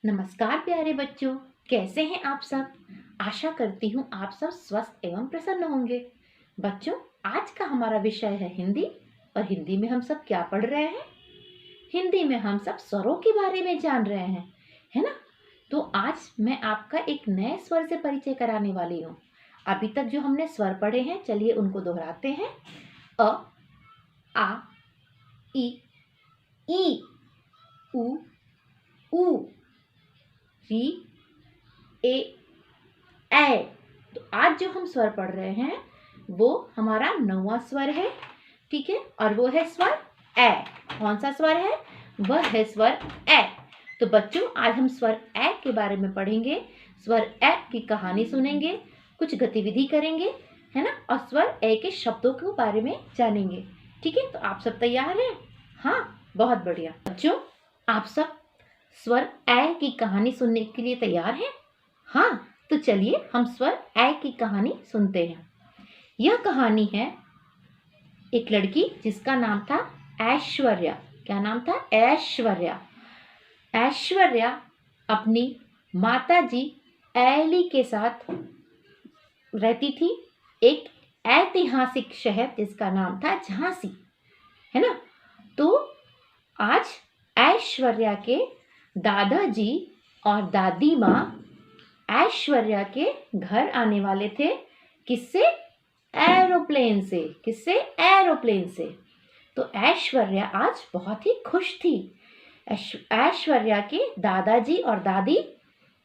नमस्कार प्यारे बच्चों, कैसे हैं आप सब। आशा करती हूँ आप सब स्वस्थ एवं प्रसन्न होंगे। बच्चों, आज का हमारा विषय है हिंदी। और हिंदी में हम सब क्या पढ़ रहे हैं? हिंदी में हम सब स्वरों के बारे में जान रहे हैं, है ना। तो आज मैं आपका एक नए स्वर से परिचय कराने वाली हूँ। अभी तक जो हमने स्वर पढ़े हैं, चलिए उनको दोहराते हैं। अ, आ, ई, ई, उ, ऊ, री, ए, ए। तो आज जो हम स्वर पढ़ रहे हैं वो हमारा 9वां स्वर है, ठीक है। और वो है स्वर ए। कौन सा स्वर है? वह है स्वर ए। तो बच्चों, आज हम स्वर ए के बारे में पढ़ेंगे, स्वर ए की कहानी सुनेंगे, कुछ गतिविधि करेंगे, है ना। और स्वर ए के शब्दों के बारे में जानेंगे, ठीक है। तो आप सब तैयार हैं? हाँ, बहुत बढ़िया। बच्चों, आप सब स्वर ए की कहानी सुनने के लिए तैयार हैं? हाँ, तो चलिए हम स्वर ए की कहानी सुनते हैं। यह कहानी है एक लड़की जिसका नाम था ऐश्वर्या। क्या नाम था? ऐश्वर्या। ऐश्वर्या अपनी माताजी एली के साथ रहती थी एक ऐतिहासिक शहर जिसका नाम था झांसी, है ना। तो आज ऐश्वर्या के दादाजी और दादी माँ ऐश्वर्या के घर आने वाले थे। किससे? एरोप्लेन से। किससे? एरोप्लेन से। तो ऐश्वर्या आज बहुत ही खुश थी। ऐश्वर्या के दादाजी और दादी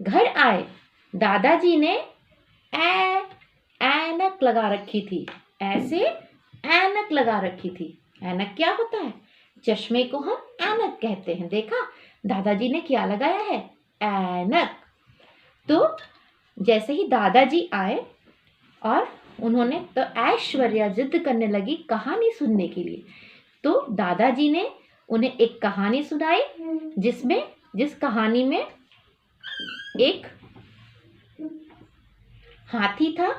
घर आए। दादाजी ने ऐनक लगा रखी थी। ऐसे ऐनक लगा रखी थी। ऐनक क्या होता है? चश्मे को हम ऐनक कहते हैं। देखा, दादाजी ने क्या लगाया है? ऐनक। तो जैसे ही दादाजी आए और उन्होंने, तो ऐश्वर्या जिद करने लगी कहानी सुनने के लिए। तो दादाजी ने उन्हें एक कहानी सुनाई जिस कहानी में एक हाथी था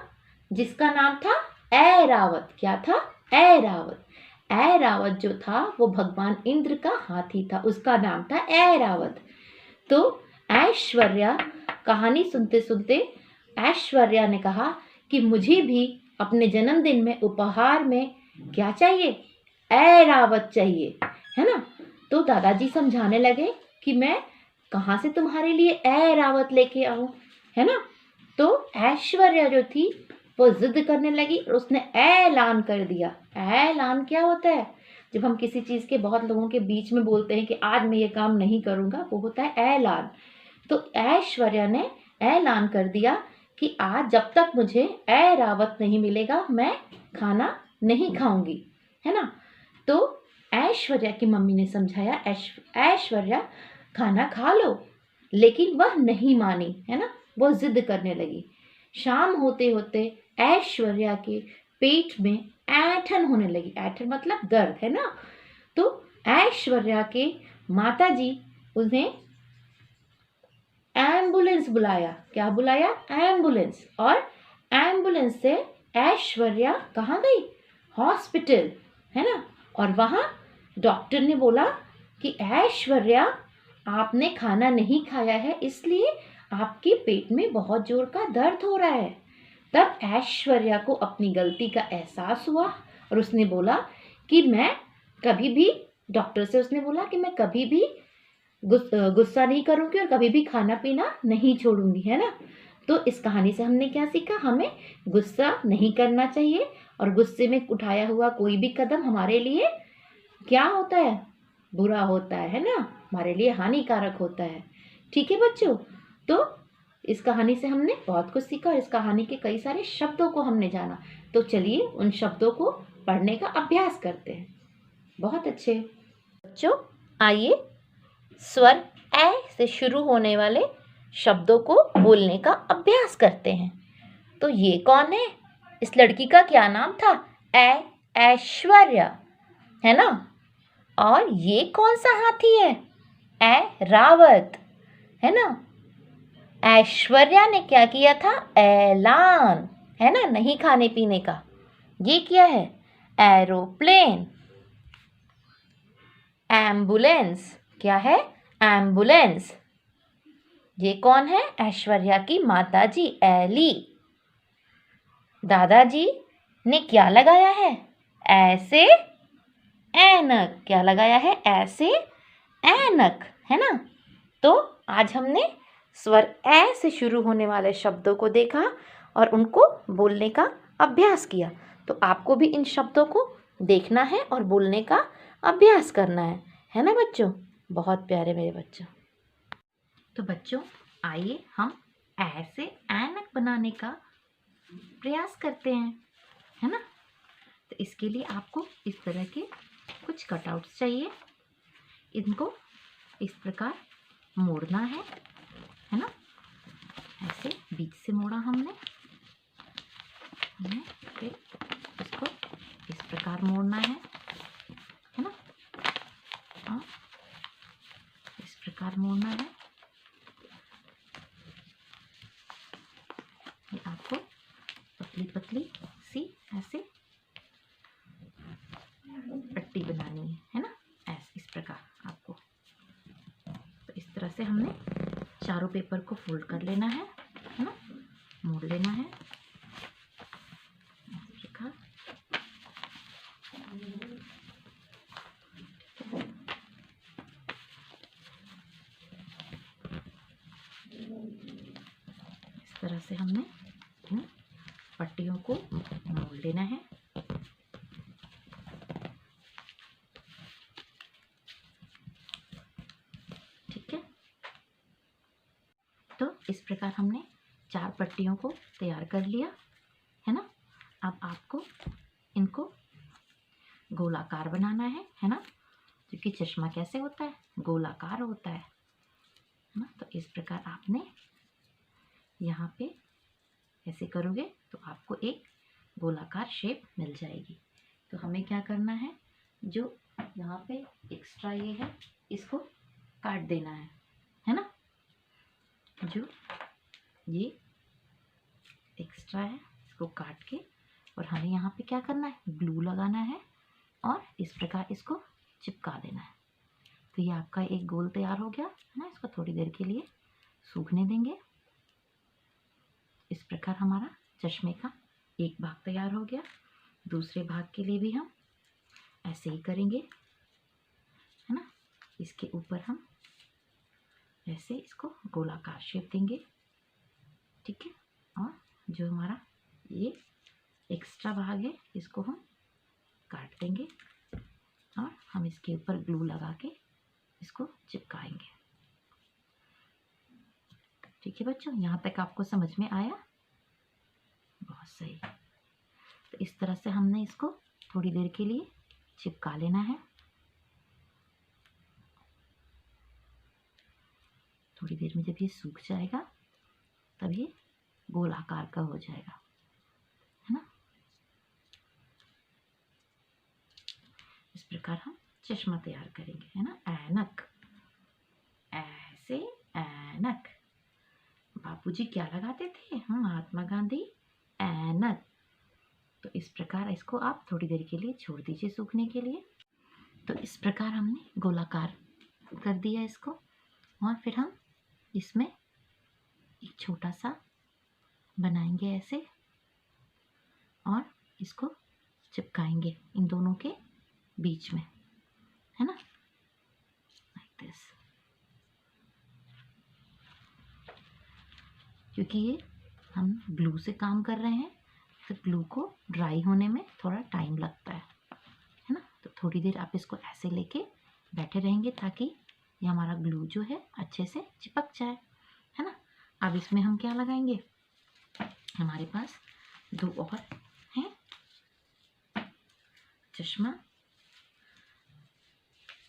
जिसका नाम था ऐरावत। क्या था? ऐरावत। ऐरावत जो था वो भगवान इंद्र का हाथी था, उसका नाम था ऐरावत। तो ऐश्वर्या कहानी सुनते सुनते ऐश्वर्या ने कहा कि मुझे भी अपने जन्मदिन में उपहार में क्या चाहिए? ऐरावत चाहिए, है ना। तो दादाजी समझाने लगे कि मैं कहाँ से तुम्हारे लिए ऐरावत लेके आऊं, है ना। तो ऐश्वर्या जो थी वो जिद करने लगी और उसने ऐलान कर दिया। ऐलान क्या होता है? जब हम किसी चीज के बहुत लोगों के बीच में बोलते हैं कि आज मैं ये काम नहीं करूंगा, वो होता है ऐलान। तो ऐश्वर्या ने ऐलान कर दिया कि आज जब तक मुझे ऐरावत नहीं मिलेगा मैं खाना नहीं खाऊंगी, है ना। तो ऐश्वर्या की मम्मी ने समझाया, ऐश्वर्या खाना खा लो, लेकिन वह नहीं मानी, है ना। वो जिद करने लगी। शाम होते होते ऐश्वर्या के पेट में ऐंठन होने लगी। ऐंठन मतलब दर्द, है ना। तो ऐश्वर्या के माताजी उन्हें एम्बुलेंस बुलाया। क्या बुलाया? एम्बुलेंस। और एम्बुलेंस से ऐश्वर्या कहाँ गई? हॉस्पिटल, है ना। और वहां डॉक्टर ने बोला कि ऐश्वर्या, आपने खाना नहीं खाया है, इसलिए आपके पेट में बहुत जोर का दर्द हो रहा है। तब ऐश्वर्या को अपनी गलती का एहसास हुआ और उसने बोला कि मैं कभी भी, डॉक्टर से उसने बोला कि मैं कभी भी गुस्सा नहीं करूंगी और कभी भी खाना पीना नहीं छोड़ूंगी, है ना। तो इस कहानी से हमने क्या सीखा? हमें गुस्सा नहीं करना चाहिए और गुस्से में उठाया हुआ कोई भी कदम हमारे लिए क्या होता है? बुरा होता है ना, हमारे लिए हानिकारक होता है। ठीक है बच्चों, तो इस कहानी से हमने बहुत कुछ सीखा और इस कहानी के कई सारे शब्दों को हमने जाना। तो चलिए उन शब्दों को पढ़ने का अभ्यास करते हैं। बहुत अच्छे बच्चों, आइए स्वर ए से शुरू होने वाले शब्दों को बोलने का अभ्यास करते हैं। तो ये कौन है? इस लड़की का क्या नाम था? ऐश्वर्या, है ना। और ये कौन सा हाथी है? ऐरावत, है ना। ऐश्वर्या ने क्या किया था? ऐलान, है ना, नहीं खाने पीने का। ये क्या है? एरोप्लेन। एम्बुलेंस, क्या है? एम्बुलेंस। ये कौन है? ऐश्वर्या की माता जी एली। दादाजी ने क्या लगाया है? ऐसे ऐनक। क्या लगाया है? ऐसे ऐनक, है ना। तो आज हमने स्वर ए से शुरू होने वाले शब्दों को देखा और उनको बोलने का अभ्यास किया। तो आपको भी इन शब्दों को देखना है और बोलने का अभ्यास करना है ना बच्चों? बहुत प्यारे मेरे बच्चों। तो बच्चों आइए हम ऐसे ऐनक बनाने का प्रयास करते हैं, है ना। तो इसके लिए आपको इस तरह के कुछ कटआउट्स चाहिए। इनको इस प्रकार मोड़ना है ना। ऐसे बीच से मोड़ा हमने फिर इसको इस प्रकार मोड़ना है ना। और इस प्रकार मोड़ना है। ये आपको पतली पतली सी ऐसे पट्टी बनानी है ना। ऐसे इस प्रकार आपको। तो इस तरह से हमने चारों पेपर को फोल्ड कर लेना है ना। मोड़ लेना है इस प्रकार। इस तरह से हमने पट्टियों को मोड़ लेना है। ठीक है। तो इस प्रकार हमने 4 पट्टियों को तैयार कर लिया है ना। अब आपको इनको गोलाकार बनाना है ना। क्योंकि चश्मा कैसे होता है? गोलाकार होता है ना। तो इस प्रकार आपने यहाँ पे ऐसे करोगे तो आपको एक गोलाकार शेप मिल जाएगी। तो हमें क्या करना है? जो यहाँ पे एक्स्ट्रा ये है इसको काट देना है ना। जो ये एक्स्ट्रा है इसको काट के और हमें यहाँ पे क्या करना है? ग्लू लगाना है और इस प्रकार इसको चिपका देना है। तो ये आपका एक गोल तैयार हो गया है ना। इसको थोड़ी देर के लिए सूखने देंगे। इस प्रकार हमारा चश्मे का एक भाग तैयार हो गया। दूसरे भाग के लिए भी हम ऐसे ही करेंगे है ना। इसके ऊपर हम ऐसे इसको गोलाकार शेप देंगे। ठीक है। और जो हमारा ये एक्स्ट्रा भाग है इसको हम काट देंगे और हम इसके ऊपर ग्लू लगा के इसको चिपकाएंगे। ठीक है बच्चों, यहाँ तक आपको समझ में आया? बहुत सही। तो इस तरह से हमने इसको थोड़ी देर के लिए चिपका लेना है। थोड़ी देर में जब ये सूख जाएगा तब ये गोल आकार का हो जाएगा है ना। इस प्रकार हम चश्मा तैयार करेंगे है ना। ऐनक, ऐसे ऐनक। बापूजी क्या लगाते थे? महात्मा गांधी ऐनक। तो इस प्रकार इसको आप थोड़ी देर के लिए छोड़ दीजिए सूखने के लिए। तो इस प्रकार हमने गोलाकार कर दिया इसको और फिर हम इसमें एक छोटा सा बनाएंगे ऐसे और इसको चिपकाएंगे इन दोनों के बीच में है ना, लाइक दिस। क्योंकि ये हम ग्लू से काम कर रहे हैं तो ग्लू को ड्राई होने में थोड़ा टाइम लगता है ना। तो थोड़ी देर आप इसको ऐसे लेके बैठे रहेंगे ताकि ये हमारा ग्लू जो है अच्छे से चिपक जाए है ना। अब इसमें हम क्या लगाएंगे? हमारे पास 2 और हैं चश्मा।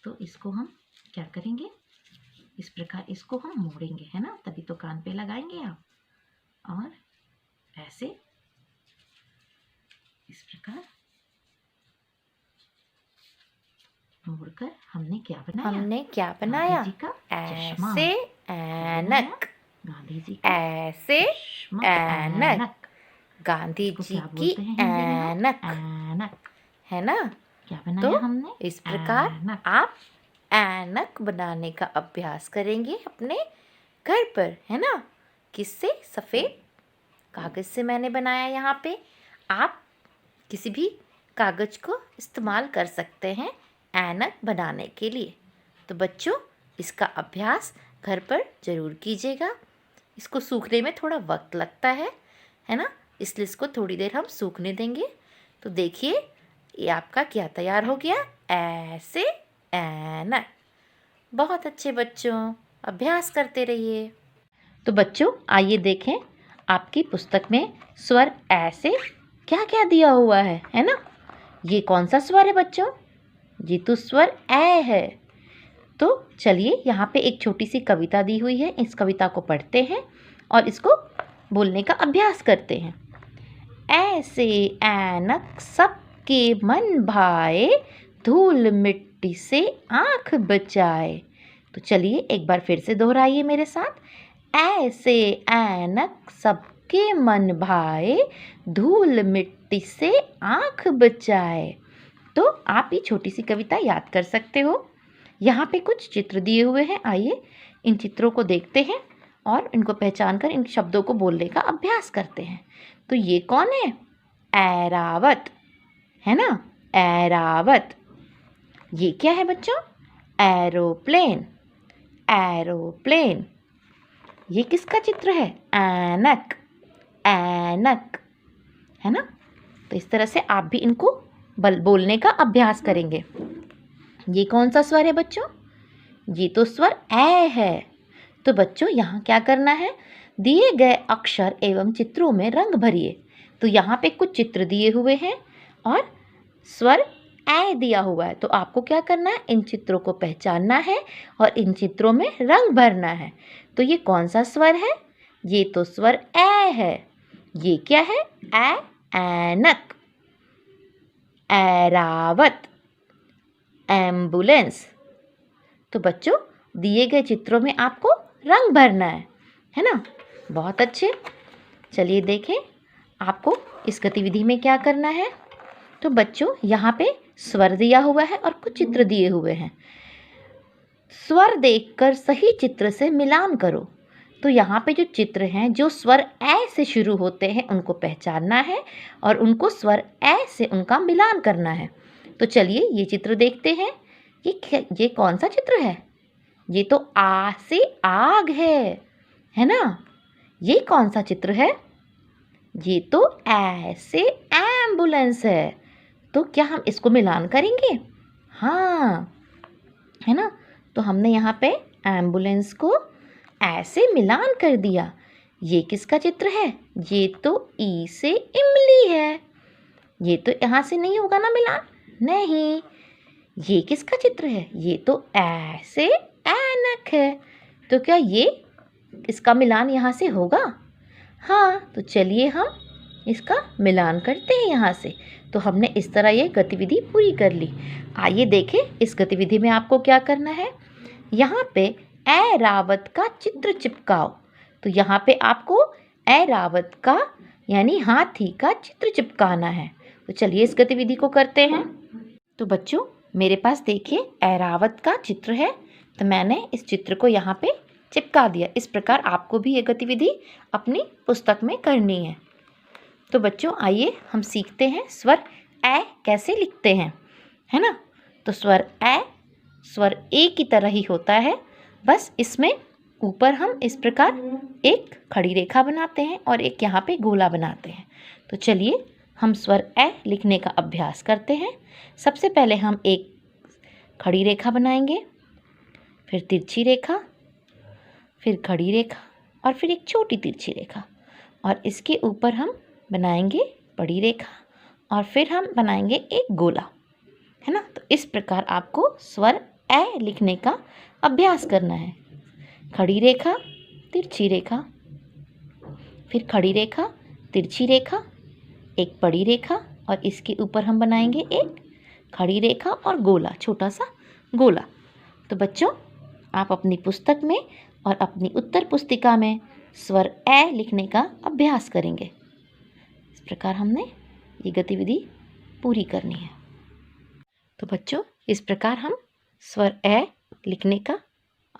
तो इसको हम क्या करेंगे? इस प्रकार इसको हम मोड़ेंगे है ना, तभी तो कान पे लगाएंगे आप। और ऐसे इस प्रकार मोड़कर हमने क्या बनाया? गांधी जी का चश्मा। ऐसे ऐनक, गांधी जी का ऐसे चश्मा, ऐनक, गांधी इसको जी क्या की बोलते हैं हिंदी में हम? ऐनक, ऐनक। है ना। क्या बनाया तो हमने? इस प्रकार ऐनक। आप ऐनक बनाने का अभ्यास करेंगे अपने घर पर, है ना। किससे? सफ़ेद कागज़ से मैंने बनाया। यहाँ पे आप किसी भी कागज़ को इस्तेमाल कर सकते हैं ऐनक बनाने के लिए। तो बच्चों, इसका अभ्यास घर पर ज़रूर कीजिएगा। इसको सूखने में थोड़ा वक्त लगता है ना, इसलिए इसको थोड़ी देर हम सूखने देंगे। तो देखिए, ये आपका क्या तैयार हो गया, ऐसे ऐनक। बहुत अच्छे बच्चों, अभ्यास करते रहिए। तो बच्चों, आइए देखें आपकी पुस्तक में स्वर ऐसे क्या क्या दिया हुआ है ना। ये कौन सा स्वर है बच्चों? ये तो स्वर ए है। तो चलिए, यहाँ पे एक छोटी सी कविता दी हुई है, इस कविता को पढ़ते हैं और इसको बोलने का अभ्यास करते हैं। ऐसे ऐनक सबके मन भाए, धूल मिट्टी से आँख बचाए। तो चलिए एक बार फिर से दोहराइए मेरे साथ। ऐसे ऐनक सबके मन भाए, धूल मिट्टी से आँख बचाए। तो आप ये छोटी सी कविता याद कर सकते हो। यहाँ पे कुछ चित्र दिए हुए हैं, आइए इन चित्रों को देखते हैं और इनको पहचान कर इन शब्दों को बोलने का अभ्यास करते हैं। तो ये कौन है? ऐरावत, है ना, ऐरावत। ये क्या है बच्चों? Aeroplane, aeroplane. ये किसका चित्र है? ऐनक, ऐनक, है ना। तो इस तरह से आप भी इनको बोलने का अभ्यास करेंगे। ये कौन सा स्वर है बच्चों? ये तो स्वर ए है। तो बच्चों, यहाँ क्या करना है? दिए गए अक्षर एवं चित्रों में रंग भरिए। तो यहाँ पे कुछ चित्र दिए हुए हैं और स्वर ए दिया हुआ है। तो आपको क्या करना है? इन चित्रों को पहचानना है और इन चित्रों में रंग भरना है। तो ये कौन सा स्वर है? ये तो स्वर ए है। ये क्या है? ऐनक, ऐरावत, एम्बुलेंस। तो बच्चों, दिए गए चित्रों में आपको रंग भरना है ना। बहुत अच्छे। चलिए देखें आपको इस गतिविधि में क्या करना है। तो बच्चों, यहाँ पे स्वर दिया हुआ है और कुछ चित्र दिए हुए हैं। स्वर देखकर सही चित्र से मिलान करो। तो यहाँ पे जो चित्र हैं, जो स्वर ए से शुरू होते हैं, उनको पहचानना है और उनको स्वर ए से उनका मिलान करना है। तो चलिए ये चित्र देखते हैं। ये कौन सा चित्र है? ये तो आ से आग है ना। ये कौन सा चित्र है? ये तो ए से एम्बुलेंस है। तो क्या हम इसको मिलान करेंगे? हाँ, है ना। तो हमने यहाँ पे एम्बुलेंस को ऐसे मिलान कर दिया। ये किसका चित्र है? ये तो ई से इमली है। ये तो यहाँ से नहीं होगा ना मिलान? नहीं। ये किसका चित्र है? ये तो ऐसे ऐनक है। तो क्या ये इसका मिलान यहाँ से होगा? हाँ। तो चलिए हम इसका मिलान करते हैं यहाँ से। तो हमने इस तरह ये गतिविधि पूरी कर ली। आइए देखें इस गतिविधि में आपको क्या करना है। यहाँ पे ऐरावत का चित्र चिपकाओ। तो यहाँ पे आपको ऐरावत का यानी हाथी का चित्र चिपकाना है। तो चलिए इस गतिविधि को करते हैं। तो बच्चों, मेरे पास देखिए ऐरावत का चित्र है। तो मैंने इस चित्र को यहाँ पे चिपका दिया। इस प्रकार आपको भी ये गतिविधि अपनी पुस्तक में करनी है। तो बच्चों, आइए हम सीखते हैं स्वर ए कैसे लिखते हैं, है ना। तो स्वर ए की तरह ही होता है, बस इसमें ऊपर हम इस प्रकार एक खड़ी रेखा बनाते हैं और एक यहाँ पे गोला बनाते हैं। तो चलिए हम स्वर ए लिखने का अभ्यास करते हैं। सबसे पहले हम एक खड़ी रेखा बनाएंगे, फिर तिरछी रेखा, फिर खड़ी रेखा और फिर एक छोटी तिरछी रेखा, और इसके ऊपर हम बनाएंगे बड़ी रेखा और फिर हम बनाएंगे एक गोला, है ना। तो इस प्रकार आपको स्वर ए लिखने का अभ्यास करना है। खड़ी रेखा, तिरछी रेखा, फिर खड़ी रेखा, तिरछी रेखा, एक बड़ी रेखा और इसके ऊपर हम बनाएंगे एक खड़ी रेखा और गोला, छोटा सा गोला। तो बच्चों, आप अपनी पुस्तक में और अपनी उत्तर पुस्तिका में स्वर ए लिखने का अभ्यास करेंगे। इस प्रकार हमने ये गतिविधि पूरी करनी है। तो बच्चों, इस प्रकार हम स्वर ए लिखने का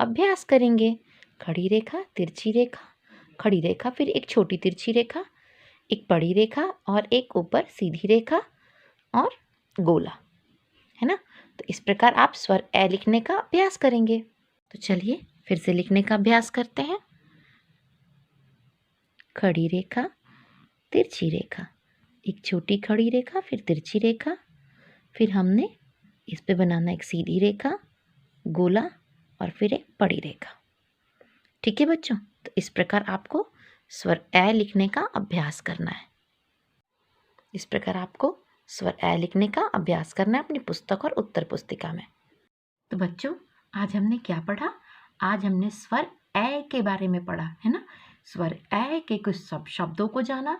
अभ्यास करेंगे। खड़ी रेखा, तिरछी रेखा, खड़ी रेखा, फिर एक छोटी तिरछी रेखा, एक बड़ी रेखा और एक ऊपर सीधी रेखा और गोला, है ना। तो इस प्रकार आप स्वर ए लिखने का अभ्यास करेंगे। तो चलिए फिर से लिखने का अभ्यास करते हैं। खड़ी रेखा, तिरछी रेखा, एक छोटी खड़ी रेखा, फिर तिरछी रेखा, फिर हमने इस पे बनाना एक सीधी रेखा, गोला और फिर एक बड़ी रेखा। ठीक है बच्चों, तो इस प्रकार आपको स्वर ए लिखने का अभ्यास करना है। इस प्रकार आपको स्वर ए लिखने का अभ्यास करना है अपनी पुस्तक और उत्तर पुस्तिका में। तो बच्चों, आज हमने क्या पढ़ा? आज हमने स्वर ए के बारे में पढ़ा, है ना। स्वर ए के कुछ सब शब्दों को जाना,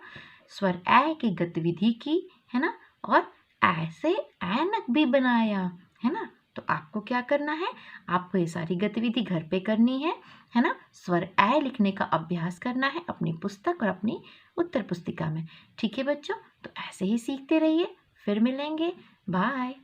स्वर ए की गतिविधि की, है ना, और ऐसे ऐनक भी बनाया, है ना। तो आपको क्या करना है? आपको ये सारी गतिविधि घर पे करनी है ना। स्वर ए लिखने का अभ्यास करना है अपनी पुस्तक और अपनी उत्तर पुस्तिका में। ठीक है बच्चों, तो ऐसे ही सीखते रहिए। फिर मिलेंगे। बाय।